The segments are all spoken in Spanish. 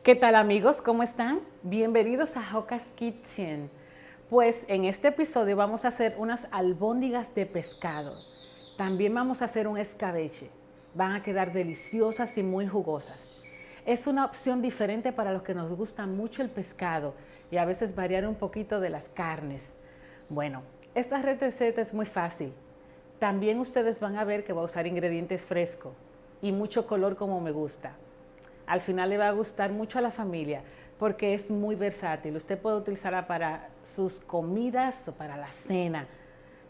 ¿Qué tal amigos? ¿Cómo están? Bienvenidos a Joca's Kitchen. Pues en este episodio vamos a hacer unas albóndigas de pescado. También vamos a hacer un escabeche. Van a quedar deliciosas y muy jugosas. Es una opción diferente para los que nos gusta mucho el pescado y a veces variar un poquito de las carnes. Bueno, esta receta es muy fácil. También ustedes van a ver que voy a usar ingredientes frescos y mucho color como me gusta. Al final le va a gustar mucho a la familia porque es muy versátil. Usted puede utilizarla para sus comidas o para la cena.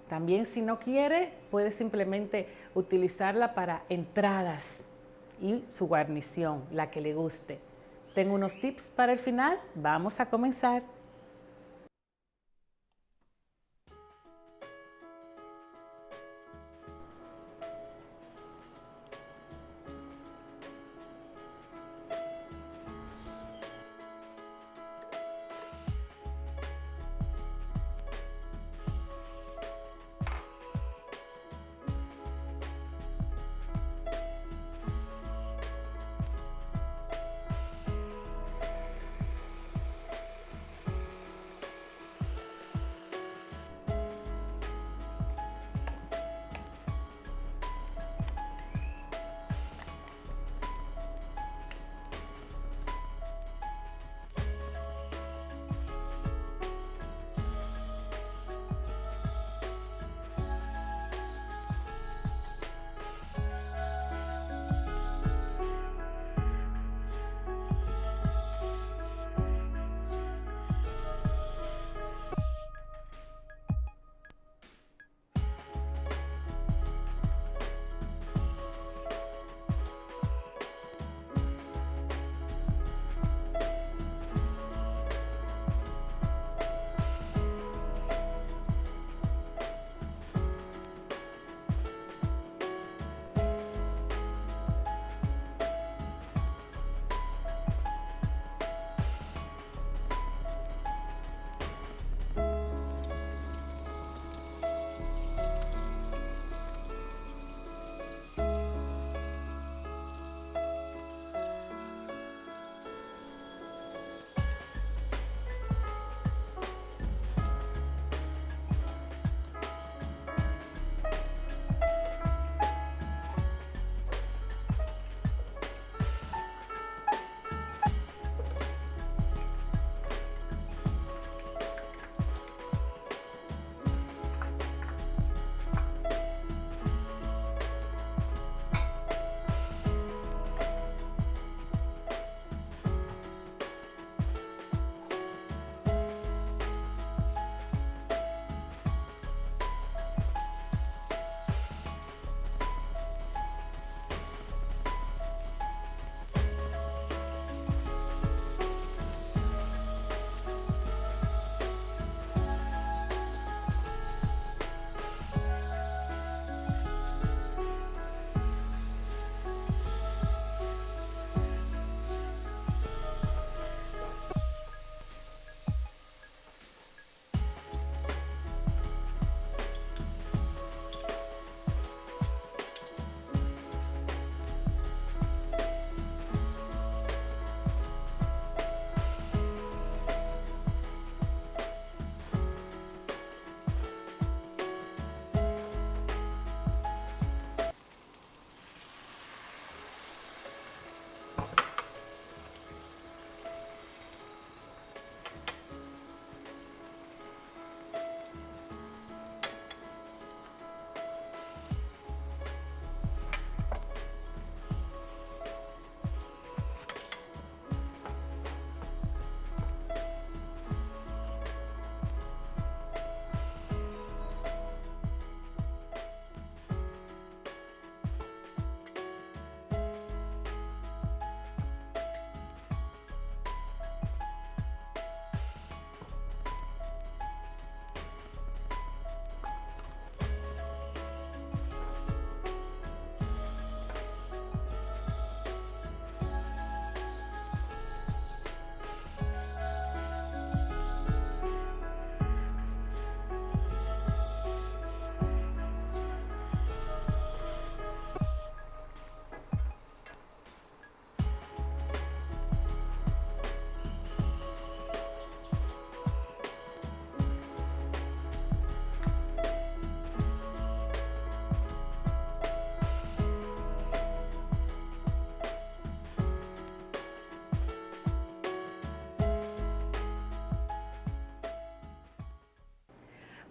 También si no quiere, puede simplemente utilizarla para entradas y su guarnición, la que le guste. Tengo unos tips para el final. Vamos a comenzar.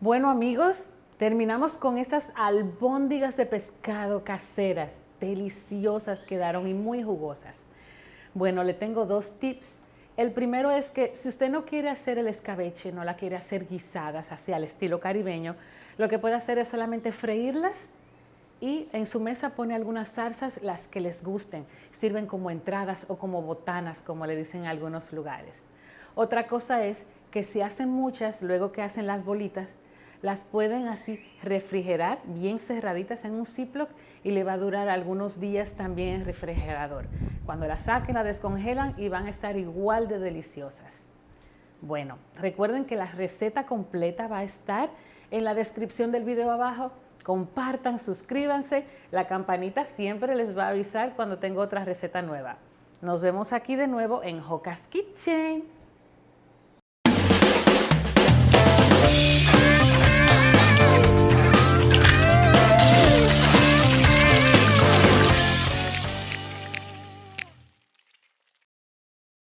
Bueno amigos, terminamos con estas albóndigas de pescado caseras, deliciosas quedaron y muy jugosas. Bueno, le tengo dos tips. El primero es que si usted no quiere hacer el escabeche, no la quiere hacer guisadas, así al estilo caribeño, lo que puede hacer es solamente freírlas y en su mesa pone algunas salsas, las que les gusten. Sirven como entradas o como botanas, como le dicen en algunos lugares. Otra cosa es que si hacen muchas, luego que hacen las bolitas, las pueden así refrigerar bien cerraditas en un Ziploc y le va a durar algunos días también en refrigerador. Cuando la saquen, la descongelan y van a estar igual de deliciosas. Bueno, recuerden que la receta completa va a estar en la descripción del video abajo. Compartan, suscríbanse, la campanita siempre les va a avisar cuando tengo otra receta nueva. Nos vemos aquí de nuevo en Joca's Kitchen.